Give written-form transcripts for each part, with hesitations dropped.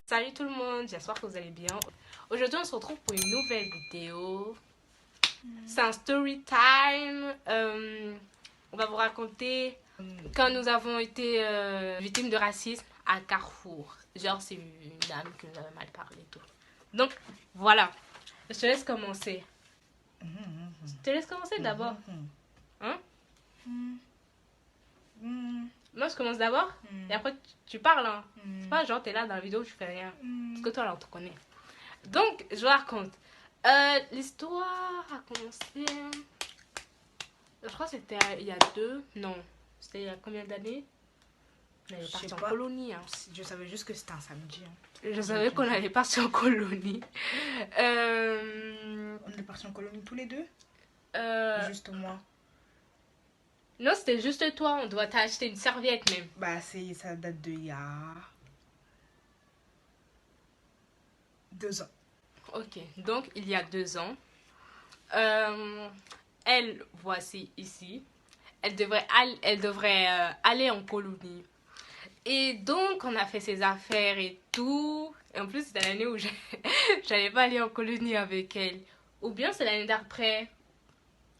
Salut tout le monde, j'espère que vous allez bien. Aujourd'hui on se retrouve pour une nouvelle vidéo. C'est un story time. On va vous raconter quand nous avons été victimes de racisme à Carrefour. Genre c'est une dame qui nous avait mal parlé et tout. Donc voilà, je te laisse commencer. Je te laisse commencer d'abord. Hein? Moi je commence d'abord et après tu parles. Hein. C'est pas genre t'es là dans la vidéo tu fais rien. Parce que toi là on te connaît. Donc je vous raconte. L'histoire a commencé. Je crois que c'était il y a 2. Non. C'était il y a combien d'années? On allait partir en colonie. Hein. Je savais juste que c'était un samedi. Hein. Je savais qu'on allait partir en colonie. On est partis en colonie tous les deux? Juste moi. Non, c'était juste toi. On doit t'acheter une serviette même. Bah, ça date de il y a 2 ans. Ok, donc il y a 2 ans. Elle, voici ici. Elle devrait aller en colonie. Et donc, on a fait ses affaires et tout. Et en plus, c'était l'année où j'allais pas aller en colonie avec elle. Ou bien c'est l'année d'après.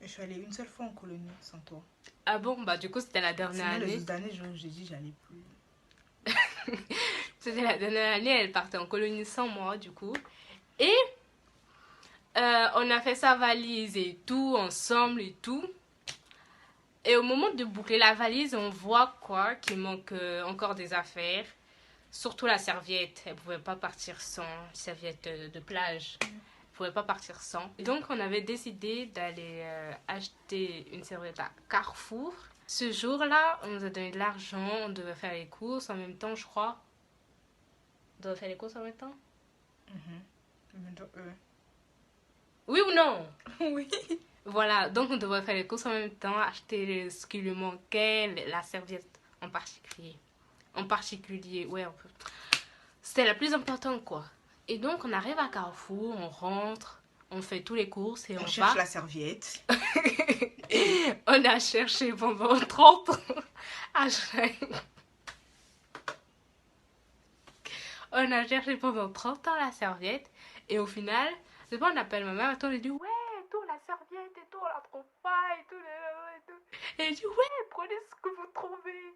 Je suis allée une seule fois en colonie sans toi. Ah bon, bah du coup, c'était la dernière année. Les autres années, j'ai dit j'allais plus. C'était la dernière année, elle partait en colonie sans moi, du coup. Et on a fait sa valise et tout, ensemble et tout. Et au moment de boucler la valise, on voit quoi qu'il manque encore des affaires. Surtout la serviette. Elle ne pouvait pas partir sans serviette de plage. Elle ne pouvait pas partir sans. Et donc, on avait décidé d'aller acheter une serviette à Carrefour. Ce jour-là, on nous a donné de l'argent. On devait faire les courses en même temps, je crois. On devait faire les courses en même temps? Oui ou non? Oui. Voilà, donc on devrait faire les courses en même temps, acheter ce qui lui manquait, la serviette en particulier. En particulier, ouais, un peu. C'était la plus importante, quoi. Et donc, on arrive à Carrefour, on rentre, on fait tous les courses et on cherche va. La serviette. On a cherché pendant 30 ans. On a cherché pendant 30 ans la serviette. Et au final, c'est pas on appelle ma mère et on lui dit ouais, tout la serviette et tout, on la trouve pas et tout. Et elle dit ouais, prenez ce que vous trouvez.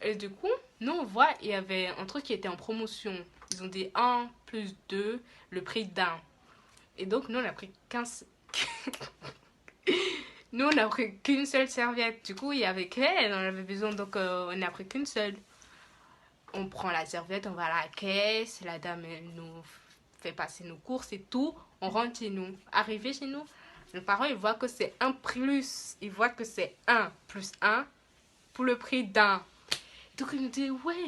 Et du coup, nous on voit, il y avait un truc qui était en promotion. Ils ont dit 1 plus 2, le prix d'un. Et donc nous on a pris 15. Nous on a pris qu'une seule serviette. Du coup, il y avait qu'elle, on avait besoin, donc on n'a pris qu'une seule. On prend la serviette, on va à la caisse, la dame elle nous fait passer nos courses et tout. On rentre chez nous. Arrivé chez nous, nos parents ils voient que c'est 1 plus. Ils voient que c'est 1 plus 1 pour le prix d'un. Donc ils nous disent ouais,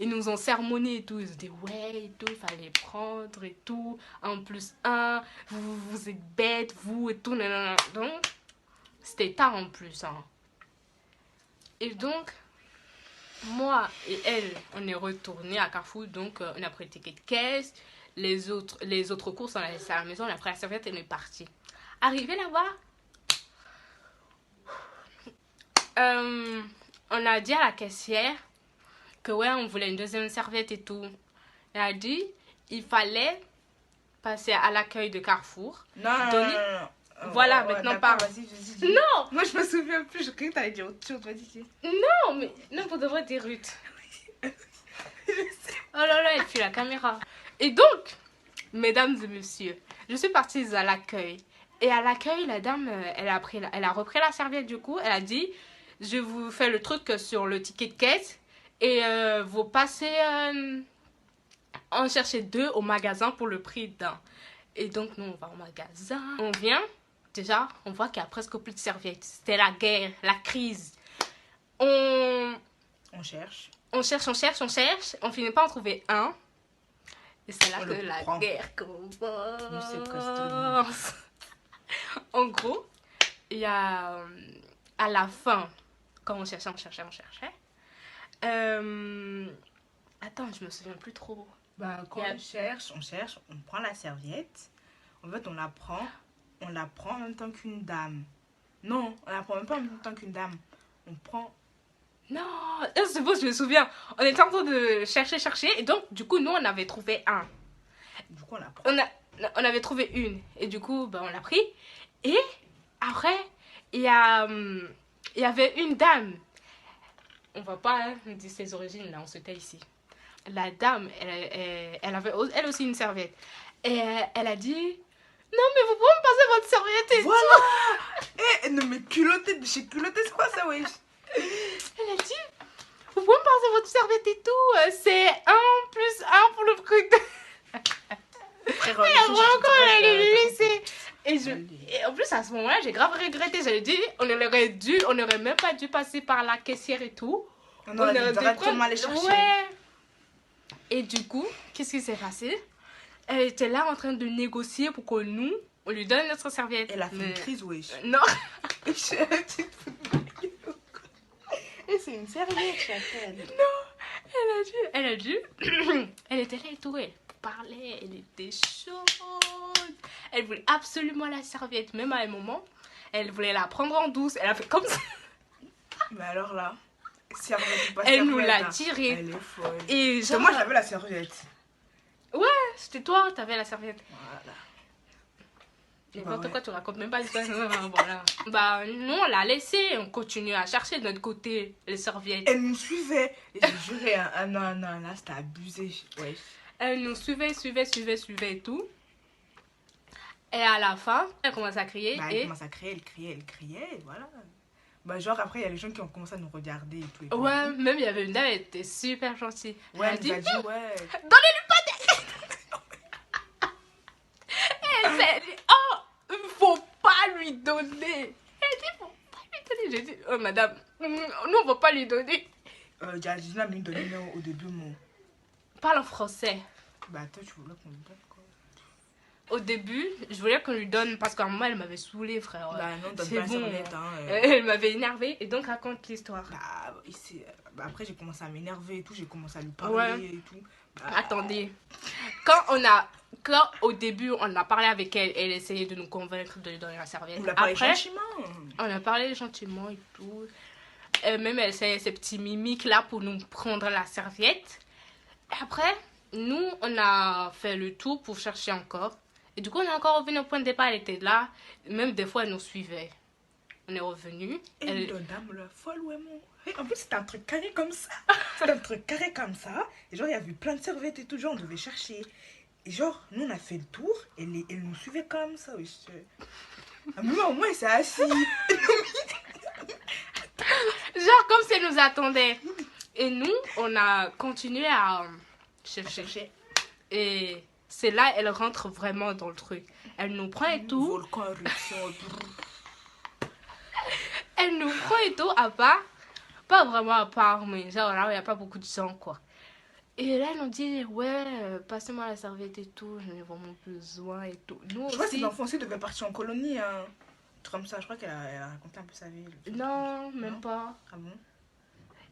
ils nous ont sermonné et tout. Ils nous disent ouais et tout, il fallait prendre et tout. 1 plus 1, vous êtes bêtes, vous et tout. Nanana. Donc c'était tard en plus. Hein. Et donc, moi et elle, on est retournés à Carrefour, donc on a pris le ticket de caisse, les autres courses, on a laissé à la maison, on a pris la serviette et on est parti. Arrivé là-bas, on a dit à la caissière que ouais, on voulait une deuxième serviette et tout. Elle a dit, il fallait passer à l'accueil de Carrefour. Non. Voilà, maintenant parle. Vas-y. Non. Moi, je me souviens plus. Je croyais que t'allais dire autre chose. Vas-y. Non, mais non, pour de vrai, t'es rude. Oh là là, elle fuit la caméra. Et donc, mesdames et messieurs, je suis partie à l'accueil. Et à l'accueil, la dame, elle a repris la serviette du coup. Elle a dit, je vous fais le truc sur le ticket de caisse. Et vous passez en chercher 2 au magasin pour le prix d'un. Et donc, nous, on va au magasin. On vient. Déjà, on voit qu'il n'y a presque plus de serviettes. C'était la guerre, la crise. On cherche. On finit pas en trouver un. Et c'est là que la guerre commence. En gros, il y a à la fin, quand on cherchait. Attends, je me souviens plus trop. Bah, quand on cherche, on prend la serviette. En fait, on la prend en même temps qu'une dame. Non, on la prend même pas en même temps qu'une dame. On prend Non, c'est beau, je me souviens. On était en train de chercher, et donc, du coup, nous, on avait trouvé un. Du coup, on a pris. On avait trouvé une. Et du coup, ben, on l'a pris. Et après, il y avait une dame. On va pas dire ses origines, là, on se tait ici. La dame, elle avait elle aussi une serviette. Et elle a dit, non, mais vous pouvez me passer votre serviette et Voilà. tout. Eh, non, mais culotté, chez culotté, c'est quoi ça, wesh? Elle a dit, vous pouvez me passer votre serviette et tout. C'est 1 plus 1 pour le truc de... Frère, Et après encore, elle allait laisser. Et en plus, à ce moment-là, j'ai grave regretté. J'allais dit, on aurait même pas dû passer par la caissière et tout. On aurait dû directement aller chercher. Ouais. Et du coup, qu'est-ce qui s'est passé? Elle était là en train de négocier pour que nous, on lui donne notre serviette. Elle a fait une crise, wesh. Non. Et c'est une serviette, chacun. Non, elle a dit, elle était là et tout, elle parlait, elle était chaude. Elle voulait absolument la serviette, même à un moment, elle voulait la prendre en douce. Elle a fait comme ça. Mais alors là, serviette ou pas Elle serviette, nous l'a hein. tirée. Elle est folle. Et genre, Moi, j'avais la serviette. ouais, c'était toi, t'avais la serviette. Voilà. N'importe ouais. quoi, tu racontes même pas l'histoire. Voilà. Bah, nous, on l'a laissé. On continue à chercher de notre côté les serviettes. Elle nous suivait. Et j'ai juré, ah non, là, c'était abusé. Ouais. Elle nous suivait et tout. Et à la fin, elle commence à crier. Bah, elle commence à crier, elle criait, et voilà. Bah, genre, après, il y a les gens qui ont commencé à nous regarder et tout. Et tout. Ouais, même il y avait une dame, elle était super gentille. Ouais, Elle a elle dit, nous a dit, ouais. donnez-lui pas de... Elle s'est dit, oh, faut pas lui donner. Elle dit, faut pas lui donner. J'ai dit, oh madame, nous on va pas lui donner. J'ai m'a donné au début, mon. Parle en français. Bah, toi, tu voulais qu'on me donne quoi? Au début, je voulais qu'on lui donne parce qu'à un moment elle m'avait saoulée, frère. Bah, non, donne C'est pas la bon. serviette, hein. Elle m'avait énervée et donc raconte l'histoire. Bah, après, j'ai commencé à m'énerver et tout, j'ai commencé à lui parler Ouais. et tout. Bah, Attendez. Quand au début on a parlé avec elle, elle essayait de nous convaincre de lui donner la serviette. on l'a parlé Après, gentiment. on a parlé gentiment et tout. Même elle essayait ses petits mimiques là pour nous prendre la serviette. Et après, nous on a fait le tour pour chercher encore. Et du coup, on est encore revenu au point de départ. Elle était là. Même des fois, elle nous suivait. On est revenu. Et une dame, la folle, ouais, mon. Et en plus, c'était un truc carré comme ça. C'était un truc carré comme ça. Et genre, il y avait plein de serviettes et tout. Genre, on devait chercher. Et genre, nous, on a fait le tour. Et elle nous suivait comme ça. Oui, à un moment, au moins, elle s'est assise. Genre, comme si elle nous attendait. Et nous, on a continué à chercher. Et c'est là, elle rentre vraiment dans le truc. Elle nous prend et tout. Volcan, éruption. Elle nous prend et tout à part. Pas vraiment à part, mais genre là, il n'y a pas beaucoup de gens, quoi. Et là, elle nous dit, ouais, passez-moi la serviette et tout, j'en ai vraiment besoin et tout. Nous Je crois que aussi. ces enfants aussi devaient partir en colonie, hein. Comme ça, je crois qu'elle a raconté un peu sa vie. Non, même pas. Ah bon?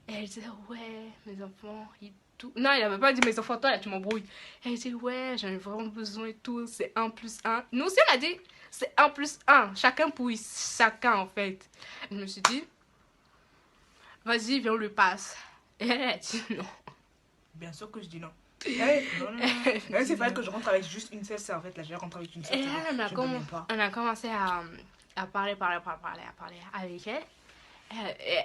Et elle disait, ouais, mes enfants et tout. Non, elle avait pas dit mes enfants, toi là, tu m'embrouilles. Elle dit, ouais, j'en ai vraiment besoin et tout, c'est 1 plus 1. Nous aussi, on a dit, c'est 1 plus 1. Chacun pour chacun, en fait. Et je me suis dit, vas-y, viens, on le passe. Et elle a dit non. Bien sûr que je dis non. Non, c'est pas que je rentre avec juste une seule serviette. Là, je rentre avec une seule Et là, serviette. on a commencé à parler avec elle.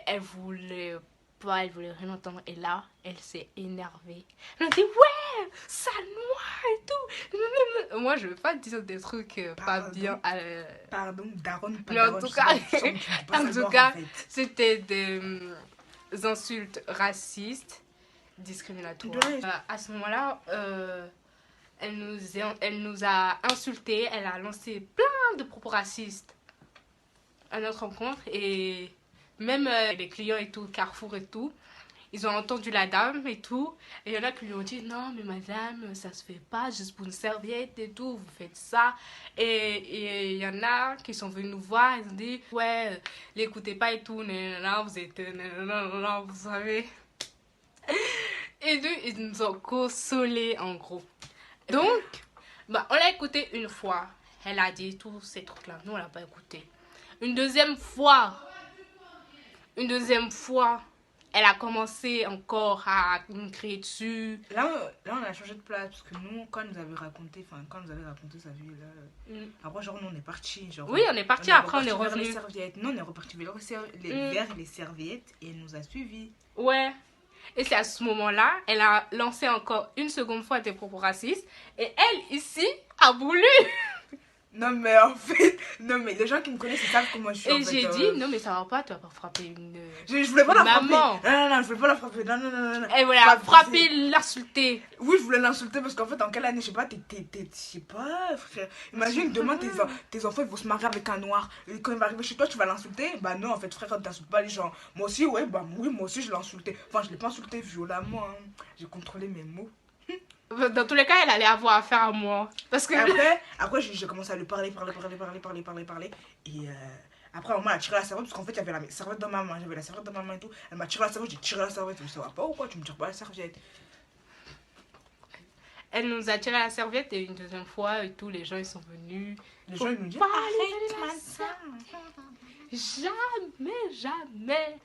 Elle voulait pas, elle voulait rien entendre. Et là, elle s'est énervée. Elle a dit, ouais, ça noie et tout. Moi, je veux pas dire des trucs pas bien. Pardon, daronne, pas Mais en daronne, tout je cas, sais pas, tu peux pas en tout savoir, cas, en fait. c'était des insultes racistes, discriminatoires. Ouais. À ce moment-là, elle nous a insultés, elle a lancé plein de propos racistes à notre rencontre. Et même les clients et tout, Carrefour et tout, ils ont entendu la dame et tout. Et il y en a qui lui ont dit, non mais madame, ça se fait pas, juste pour une serviette et tout, vous faites ça. Et il y en a qui sont venus nous voir, ils ont dit, ouais, l'écoutez pas et tout, non, vous êtes, non, vous savez. Et donc, ils nous ont consolés en gros. Donc, bah, on l'a écouté une fois. Elle a dit tous ces trucs-là. Nous, on l'a pas écouté. Une deuxième fois, elle a commencé encore à me crier dessus. Là, on a changé de place parce que nous, quand nous avait raconté, sa vie, là, après, genre, nous, on est parti. Genre, Oui, on est parti, après on est reparti vers revenu. les serviettes. Non, on est reparti vers vers les serviettes et elle nous a suivis. Ouais. Et c'est à ce moment-là, elle a lancé encore une seconde fois des propos racistes. Et elle, ici, a voulu. Non, mais en fait, non, mais les gens qui me connaissent, ils savent comment je suis. Et j'ai dit, non, mais ça va pas, tu vas pas frapper une. Je voulais pas la maman. frapper. Non, je voulais pas la frapper. Non. Elle voulait la frapper, l'insulter. Oui, je voulais l'insulter parce qu'en fait, en quelle année, je sais pas, je sais pas, frère. Imagine, demain, tes enfants, ils vont se marier avec un noir. Et quand il va arriver chez toi, tu vas l'insulter. Bah non, en fait, frère, quand t'insultes pas les gens. Moi aussi, ouais, bah oui, moi aussi, je l'ai insulté. Enfin, je l'ai pas insulté violemment. Hein. J'ai contrôlé mes mots. Dans tous les cas, elle allait avoir affaire à moi. Parce que. Après j'ai commencé à lui parler. Et après, maman a tiré la serviette parce qu'en fait, il y avait la serviette dans ma main. J'avais la serviette dans ma main et tout. Elle m'a tiré la serviette, j'ai tiré la serviette. Je me suis dit, ça va pas ou quoi? Tu me tires pas la serviette. Elle nous a tiré la serviette et une deuxième fois et tout, les gens ils sont venus. Les gens ils nous disent, jamais.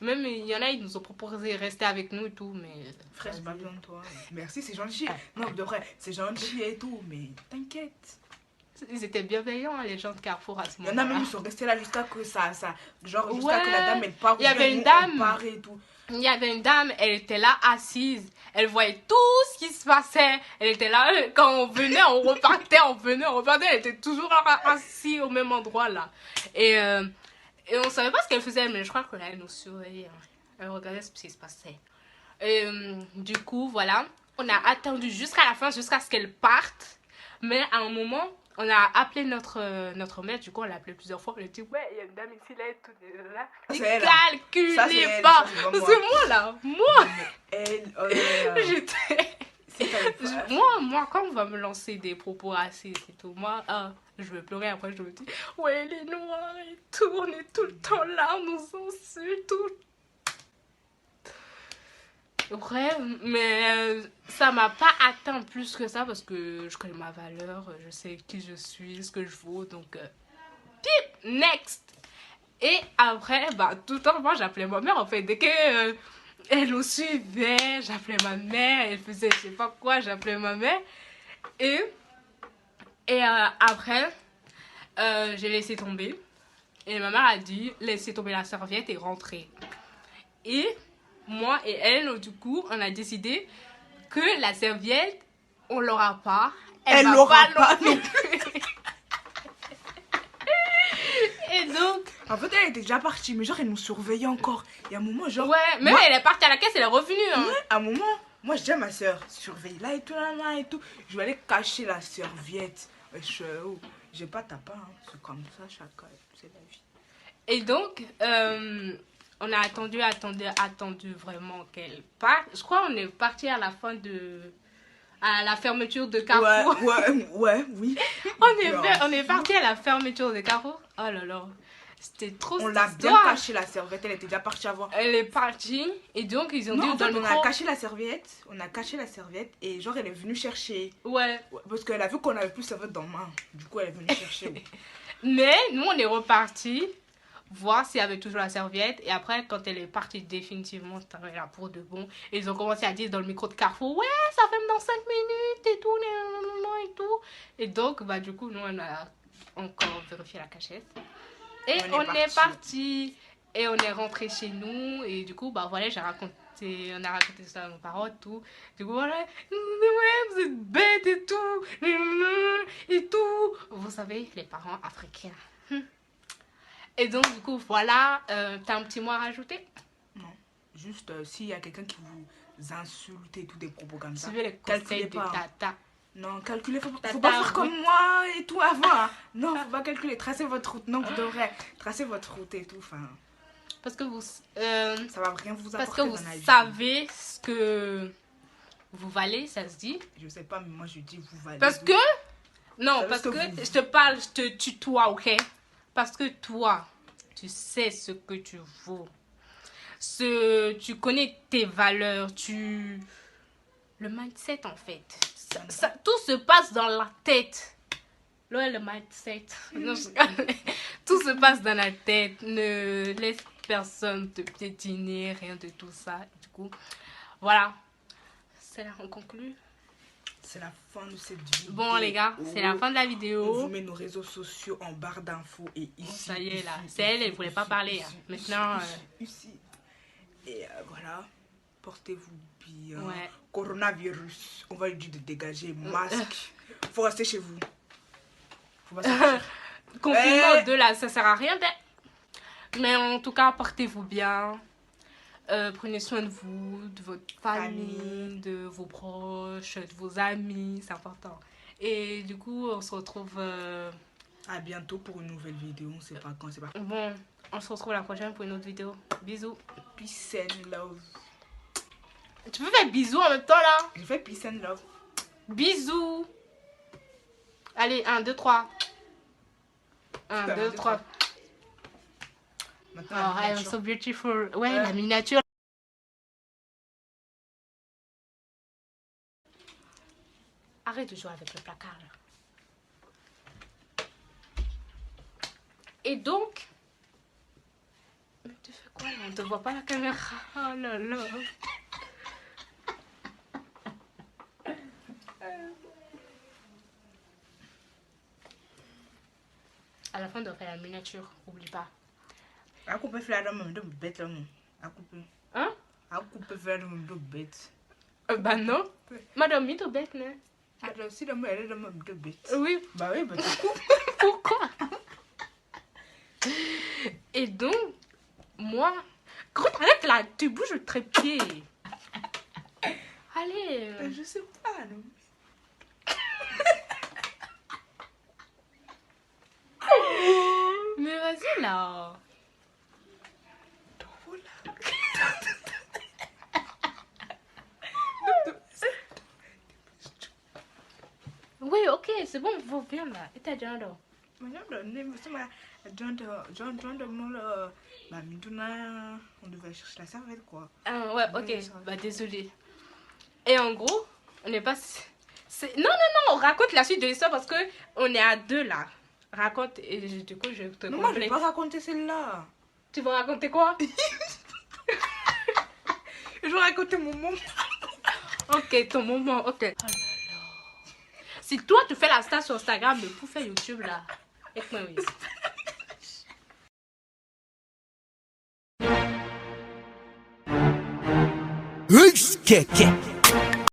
Même il y en a, ils nous ont proposé de rester avec nous et tout, mais. Frère, j'ai pas besoin de toi. Merci, c'est gentil. Non, de vrai, c'est gentil et tout, mais t'inquiète. Ils étaient bienveillants, les gens de Carrefour à ce moment-là. Il y en a même, ils sont restés là jusqu'à que genre, jusqu'à que la dame elle part. Il y avait une dame. Et tout. Il y avait une dame, elle était là assise. Elle voyait tout ce qui se passait. Elle était là, quand on venait, on repartait, Elle était toujours assise au même endroit là. Et on savait pas ce qu'elle faisait, mais je crois qu'elle nous surveillait. Elle regardait ce qui se passait. Et du coup, voilà. On a attendu jusqu'à la fin, jusqu'à ce qu'elle parte. Mais à un moment, on a appelé notre maître. Du coup, on l'a appelé plusieurs fois. On a dit, ouais, il y a une dame ici, là, et tout. Là. Calculez pas. C'est moi, là. Moi. J'étais... Moi, quand on va me lancer des propos racistes et tout, moi, je vais pleurer. Après, je me dis, ouais, les noirs et tout, on est tout le temps là, on nous insulte, tout. Ouais, mais ça m'a pas atteint plus que ça parce que je connais ma valeur, je sais qui je suis, ce que je vaux, donc next. Et après, tout le temps, moi j'appelais ma mère en fait, dès que elle nous suivait, j'appelais ma mère, elle faisait je sais pas quoi, j'appelais ma mère. Et après, j'ai laissé tomber. Et ma mère a dit, laissez tomber la serviette et rentrer. Et moi et elle, du coup, on a décidé que la serviette, on l'aura pas. Elle l'aura pas non plus. Et donc... En fait, elle était déjà partie, mais genre, elle nous surveillait encore. Et à un moment, genre... Ouais, même elle est partie à la caisse, elle est revenue. Hein. Ouais, à un moment, moi, je dis à ma soeur, surveille là et tout, là et tout. Je vais aller cacher la serviette. J'ai pas ta part, hein. C'est comme ça, chacun, c'est la vie. Et donc, on a attendu vraiment qu'elle parte. Je crois qu'on est parti à la fin à la fermeture de Carrefour. Oui. on est parti à la fermeture de Carrefour. Oh là là, c'était trop. On l'a bien caché la serviette, elle était déjà partie avant. Elle est partie et donc ils ont dit en fait, on a caché la serviette et genre elle est venue chercher. Ouais. Parce qu'elle a vu qu'on avait plus de serviette dans la main. Du coup elle est venue chercher. Mais nous on est reparti voir s'il y avait toujours la serviette. Et après, quand elle est partie définitivement, c'était là pour de bon. Et ils ont commencé à dire dans le micro de Carrefour, ouais, ça fait dans 5 minutes et tout, et tout. Et donc, du coup, nous, on a encore vérifié la cachette. Et on est parti. Et on est rentré chez nous. Et du coup, voilà, on a raconté ça à nos parents, tout. Du coup, voilà, ouais, vous êtes bêtes et tout. Et tout. Vous savez, les parents africains. Et donc, du coup, voilà, t'as un petit mot à rajouter? Non, juste s'il y a quelqu'un qui vous insulte et tout, des propos comme ça, suivez les conseils de Tata. Non, calculez, faut pas faire comme moi et tout avant. Hein. Non, faut pas calculer, tracez votre route. Non, vous devrez tracer votre route et tout. Enfin, parce que vous... ça va rien vous apporter. Parce que vous savez ce que vous valez, ça se dit? Je sais pas, mais moi je dis vous valez. Parce que... Non, parce que je te parle, je te tutoie, ok? Parce que toi, tu sais ce que tu vaux. Tu connais tes valeurs, le mindset en fait. Tout se passe dans la tête. Le mindset. Non, tout se passe dans la tête. Ne laisse personne te piétiner, rien de tout ça. Du coup, voilà. C'est là, on conclut. C'est la fin de cette vidéo. Bon, les gars, c'est la fin de la On vous vidéo. met nos réseaux sociaux en barre d'infos et ici. Ça y est, là. ici, C'est elle, elle ici, voulait pas ici, parler. ici, Hein. Maintenant, ici. Et voilà. Portez-vous bien. Ouais. Coronavirus. On va lui dire de dégager. Masque. Faut rester chez vous. Faut pas sortir. confinement 2, là, ça sert à rien. Mais en tout cas, portez-vous bien. Prenez soin de vous, de votre famille, de vos proches, de vos amis. C'est important. Et du coup, on se retrouve... À bientôt pour une nouvelle vidéo. On sait pas quand, c'est pas. Bon, on se retrouve la prochaine pour une autre vidéo. Bisous. Peace and love. Tu peux faire bisous en même temps là? Je fais peace and love. Bisous. Allez, 1, 2, 3. 1, 2, 3. Maintenant, Oh, I am so beautiful. Ouais, la miniature. Arrête de jouer avec le placard là. Et donc... Mais tu fais quoi là? On te voit pas la caméra. Oh là là. À la fin, on doit faire la miniature. Oublie pas. A couper faire la même de bête là, non. A couper. Hein? A couper faire la même de bête. Bah non. Madame, mets ton bête, non? Alors, si la même elle est la même de bête. Oui. Bah oui, bah tu coupes. Pourquoi? Et donc, moi... Quand t'arrêtes là, tu bouges le trépied. Allez. Je sais pas, non. Mais vas-y là. Oui, ok, c'est bon, viens là. Et t'as déjà un dos. On devait chercher la serviette quoi. Ah ouais, ok. Oui, ça va. Bah désolé. Et en gros, on n'est pas... Non, non, non, on raconte la suite de l'histoire parce que on est à 2 là. Raconte et du coup je te Non, moi je vais complète. pas raconter celle-là. Tu vas raconter quoi? Je vais raconter mon moment. Ok, ton moment, ok. Oh là là. Si toi tu fais la star sur Instagram, mais pour faire YouTube là. Écoute-moi, oui. Keke.